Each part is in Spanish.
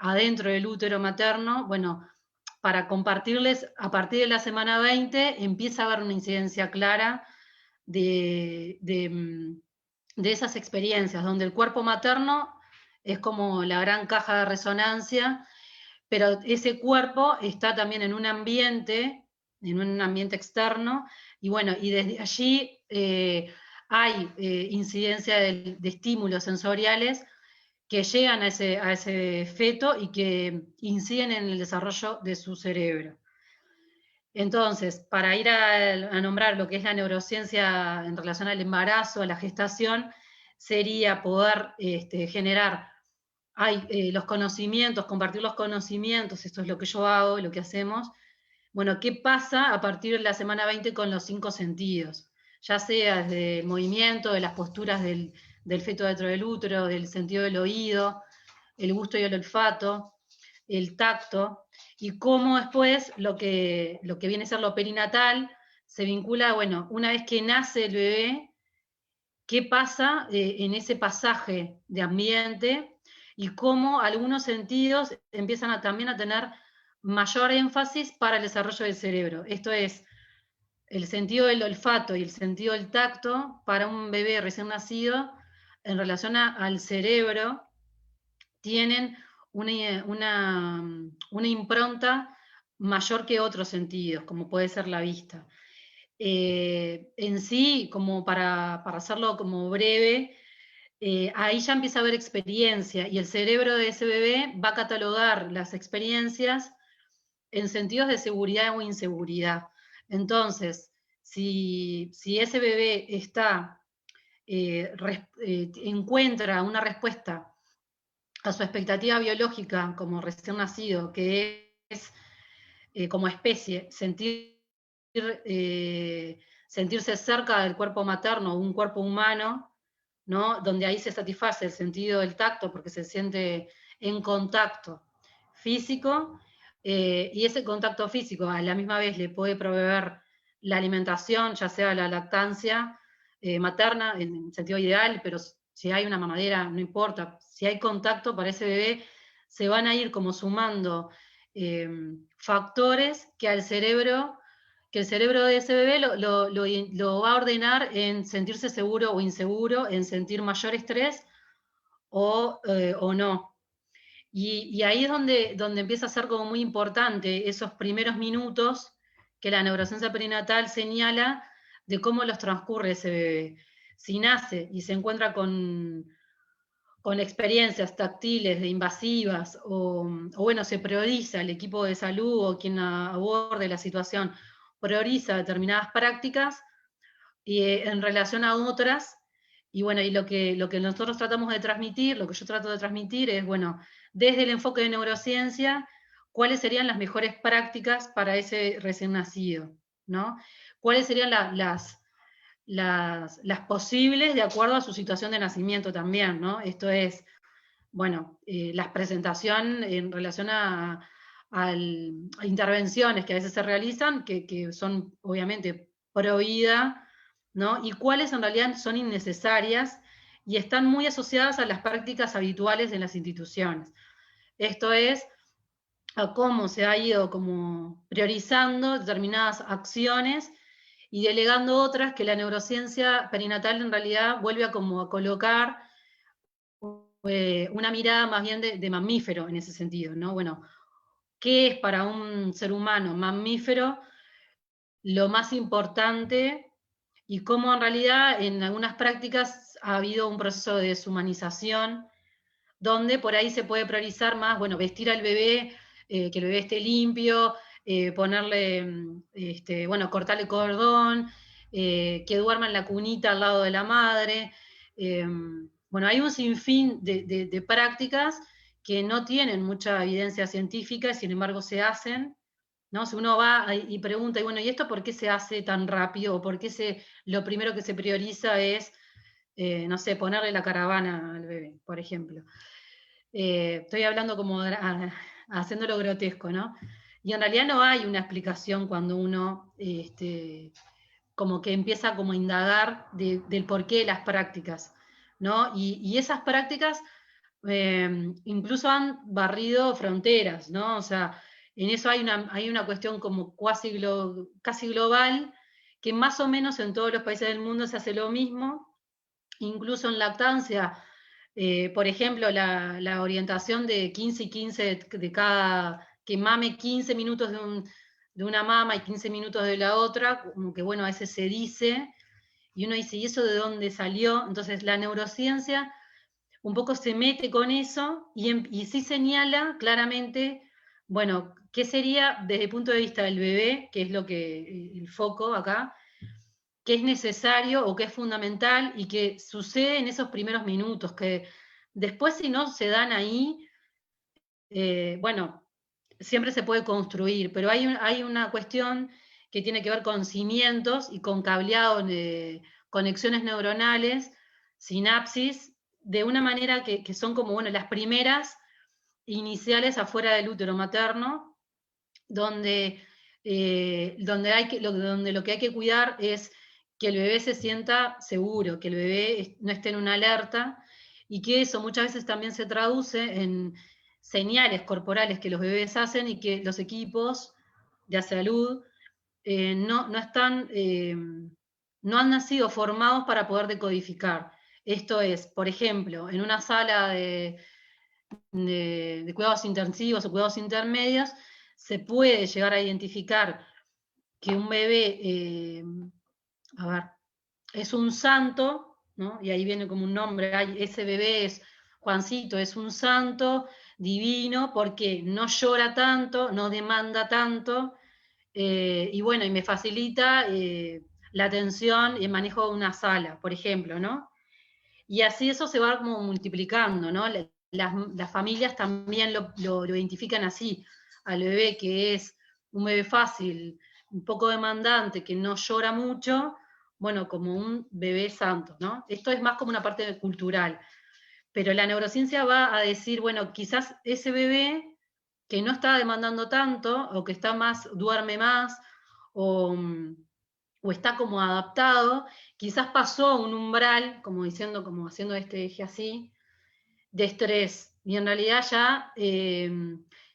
adentro del útero materno, bueno, para compartirles, a partir de la semana 20 empieza a haber una incidencia clara de esas experiencias, donde el cuerpo materno es como la gran caja de resonancia, pero ese cuerpo está también en un ambiente externo, y bueno, y desde allí hay incidencia de estímulos sensoriales que llegan a ese feto y que inciden en el desarrollo de su cerebro. Entonces, para ir a nombrar lo que es la neurociencia en relación al embarazo, a la gestación, sería poder generar los conocimientos, compartir los conocimientos, esto es lo que yo hago, lo que hacemos. Bueno, ¿qué pasa a partir de la semana 20 con los 5 sentidos? Ya sea desde el movimiento, de las posturas del feto dentro del útero, del sentido del oído, el gusto y el olfato, el tacto, y cómo después lo que viene a ser lo perinatal se vincula, bueno, una vez que nace el bebé, qué pasa en ese pasaje de ambiente y cómo algunos sentidos empiezan también a tener mayor énfasis para el desarrollo del cerebro. Esto es, el sentido del olfato y el sentido del tacto para un bebé recién nacido en relación al cerebro tienen una impronta mayor que otros sentidos, como puede ser la vista. En sí, como para hacerlo como breve, ahí ya empieza a haber experiencia y el cerebro de ese bebé va a catalogar las experiencias en sentidos de seguridad o inseguridad. Entonces, si ese bebé encuentra una respuesta a su expectativa biológica como recién nacido, que es como especie, sentirse cerca del cuerpo materno, un cuerpo humano, ¿no? Donde ahí se satisface el sentido del tacto porque se siente en contacto físico, y ese contacto físico a la misma vez le puede proveer la alimentación, ya sea la lactancia materna en sentido ideal, pero si hay una mamadera, no importa, si hay contacto para ese bebé, se van a ir como sumando eh, factores que el cerebro de ese bebé lo va a ordenar en sentirse seguro o inseguro, en sentir mayor estrés o no. Y ahí es donde empieza a ser como muy importante esos primeros minutos que la neurociencia perinatal señala de cómo los transcurre ese bebé. Si nace y se encuentra con experiencias táctiles, de invasivas, o bueno, se prioriza el equipo de salud o quien aborde la situación, prioriza determinadas prácticas en relación a otras, y bueno, y lo que nosotros tratamos de transmitir, lo que yo trato de transmitir es, bueno, desde el enfoque de neurociencia, cuáles serían las mejores prácticas para ese recién nacido, ¿no? ¿Cuáles serían las posibles de acuerdo a su situación de nacimiento también, ¿no? Esto es, bueno, la presentación en relación a intervenciones que a veces se realizan, que son obviamente pro vida, ¿no? Y cuáles en realidad son innecesarias y están muy asociadas a las prácticas habituales en las instituciones. Esto es a cómo se ha ido como priorizando determinadas acciones y delegando otras que la neurociencia perinatal en realidad vuelve a como a colocar una mirada más bien de mamífero en ese sentido, ¿no? Bueno, ¿qué es para un ser humano mamífero lo más importante y cómo en realidad en algunas prácticas ha habido un proceso de deshumanización donde por ahí se puede priorizar más, bueno, vestir al bebé, que el bebé esté limpio, ponerle, bueno, cortarle cordón, que duerma en la cunita al lado de la madre. Bueno, hay un sinfín de prácticas que no tienen mucha evidencia científica y sin embargo se hacen, ¿no? Si uno va y pregunta, y bueno, ¿y esto por qué se hace tan rápido? ¿O por qué lo primero que se prioriza es, no sé, ponerle la caravana al bebé, por ejemplo? Estoy hablando como haciéndolo grotesco, ¿no? Y en realidad no hay una explicación cuando uno como que empieza como a indagar del porqué de las prácticas, ¿no? Y esas prácticas incluso han barrido fronteras, ¿no? O sea, en eso hay una cuestión como casi global, que más o menos en todos los países del mundo se hace lo mismo, incluso en lactancia. Por ejemplo, la orientación de 15 y 15 de cada, que mame 15 minutos de una mama y 15 minutos de la otra, como que bueno, a veces se dice, y uno dice, ¿y eso de dónde salió? Entonces la neurociencia un poco se mete con eso y sí señala claramente, bueno, qué sería desde el punto de vista del bebé, que es lo que el foco acá, qué es necesario o qué es fundamental y que sucede en esos primeros minutos, que después si no se dan ahí, bueno, siempre se puede construir, pero hay una cuestión que tiene que ver con cimientos y con cableado de conexiones neuronales, sinapsis, de una manera que son como, bueno, las primeras iniciales afuera del útero materno, donde, donde lo que hay que cuidar es que el bebé se sienta seguro, que el bebé no esté en una alerta, y que eso muchas veces también se traduce en señales corporales que los bebés hacen y que los equipos de salud no están, no han nacido formados para poder decodificar. Esto es, por ejemplo, en una sala de cuidados intensivos o cuidados intermedios, se puede llegar a identificar que un bebé, a ver, es un santo, ¿no? Y ahí viene como un nombre, ese bebé es Juancito, es un santo divino porque no llora tanto, no demanda tanto, y bueno, y me facilita la atención y el manejo de una sala, por ejemplo, ¿no? Y así eso se va como multiplicando, ¿no? Las familias también lo identifican así, al bebé que es un bebé fácil, un poco demandante, que no llora mucho, bueno, como un bebé santo, ¿no? Esto es más como una parte cultural, pero la neurociencia va a decir, bueno, quizás ese bebé que no está demandando tanto, o que está más, duerme más, o, o está como adaptado, quizás pasó un umbral, como diciendo, como haciendo este eje así, de estrés, y en realidad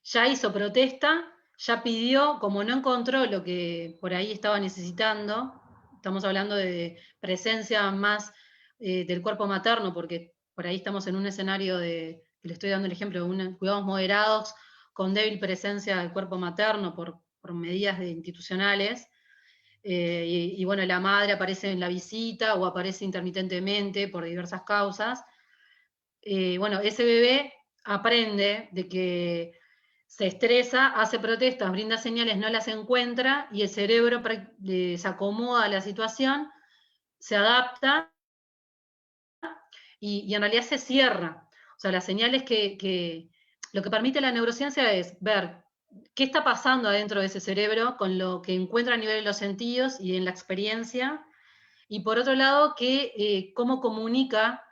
ya hizo protesta, ya pidió, como no encontró lo que por ahí estaba necesitando, estamos hablando de presencia más del cuerpo materno, porque por ahí estamos en un escenario que le estoy dando el ejemplo, de cuidados moderados, con débil presencia del cuerpo materno por medidas institucionales, y bueno, la madre aparece en la visita o aparece intermitentemente por diversas causas. Bueno, ese bebé aprende de que se estresa, hace protestas, brinda señales, no las encuentra y el cerebro se acomoda a la situación, se adapta y en realidad se cierra. O sea, las señales lo que permite la neurociencia es ver qué está pasando adentro de ese cerebro con lo que encuentra a nivel de los sentidos y en la experiencia, y por otro lado, cómo comunica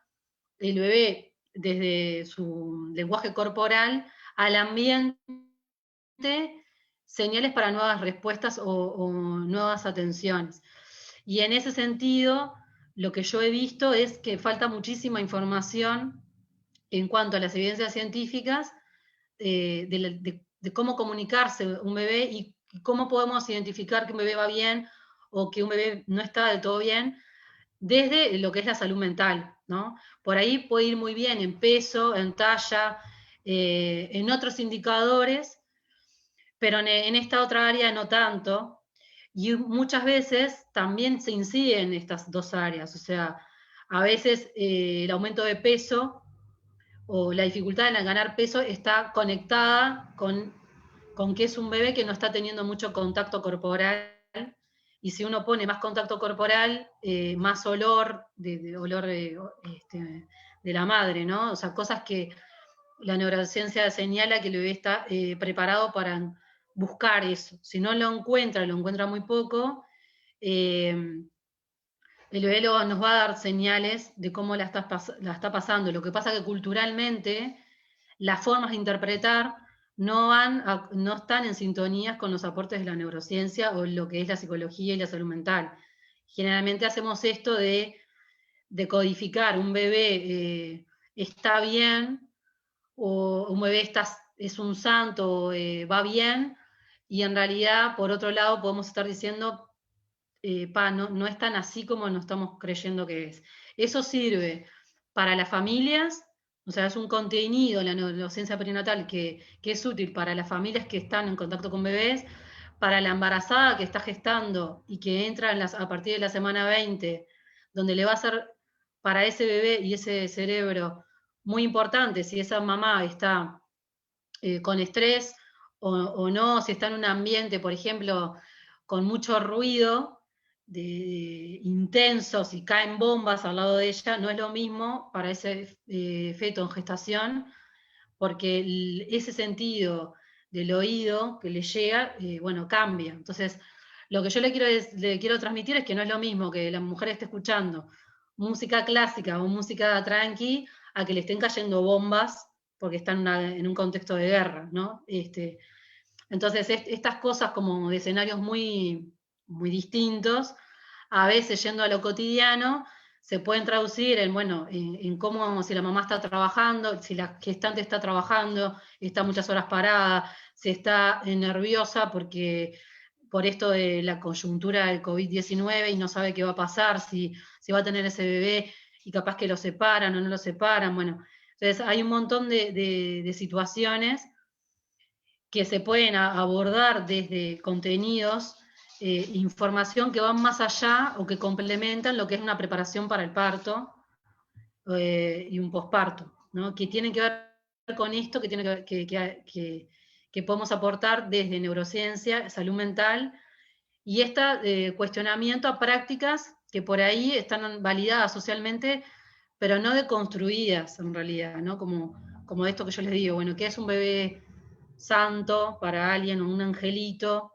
el bebé desde su lenguaje corporal al ambiente señales para nuevas respuestas o nuevas atenciones. Y en ese sentido, lo que yo he visto es que falta muchísima información en cuanto a las evidencias científicas de cómo comunicarse un bebé y cómo podemos identificar que un bebé va bien o que un bebé no está del todo bien desde lo que es la salud mental, ¿no? Por ahí puede ir muy bien en peso, en talla, en otros indicadores, pero en esta otra área no tanto. Y muchas veces también se incide en estas dos áreas, o sea, a veces el aumento de peso o la dificultad en ganar peso está conectada con que es un bebé que no está teniendo mucho contacto corporal, y si uno pone más contacto corporal, más olor, olor de la madre, ¿no? O sea, cosas que la neurociencia señala que el bebé está preparado para buscar eso. Si no lo encuentra muy poco, eh, el bebé nos va a dar señales de cómo la está pasando. Lo que pasa es que culturalmente las formas de interpretar no están en sintonía con los aportes de la neurociencia o lo que es la psicología y la salud mental. Generalmente hacemos esto de codificar un bebé está bien o un bebé es un santo, va bien, y en realidad, por otro lado, podemos estar diciendo, no es tan así como nos estamos creyendo que es. Eso sirve para las familias, o sea, es un contenido, la neurociencia perinatal, que es útil para las familias que están en contacto con bebés, para la embarazada que está gestando y que entra a partir de la semana 20, donde le va a ser para ese bebé y ese cerebro muy importante si esa mamá está con estrés o no, si está en un ambiente, por ejemplo, con mucho ruido, intenso, si caen bombas al lado de ella, no es lo mismo para ese feto en gestación, porque ese sentido del oído que le llega, bueno, cambia. Entonces, lo que yo le quiero transmitir es que no es lo mismo que la mujer esté escuchando música clásica o música tranqui a que le estén cayendo bombas porque están en un contexto de guerra, ¿no? Entonces, estas cosas como de escenarios muy, muy distintos, a veces yendo a lo cotidiano, se pueden traducir en, bueno, en cómo, si la mamá está trabajando, si la gestante está trabajando, está muchas horas parada, si está nerviosa porque por esto de la coyuntura del COVID-19 y no sabe qué va a pasar, si va a tener ese bebé y capaz que lo separan o no lo separan, bueno. Entonces hay un montón de situaciones que se pueden abordar desde contenidos, información que van más allá o que complementan lo que es una preparación para el parto y un posparto, ¿no? Que tienen que ver con esto, que, tiene que podemos aportar desde neurociencia, salud mental, y este cuestionamiento a prácticas que por ahí están validadas socialmente, pero no deconstruidas en realidad, ¿no? Como esto que yo les digo, bueno, ¿qué es un bebé santo para alguien o un angelito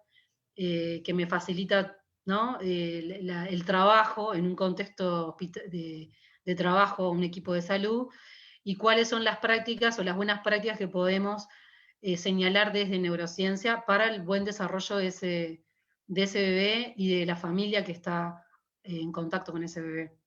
que me facilita, ¿no? El trabajo en un contexto de trabajo, un equipo de salud, y cuáles son las prácticas o las buenas prácticas que podemos señalar desde neurociencia para el buen desarrollo de ese bebé y de la familia que está en contacto con ese bebé.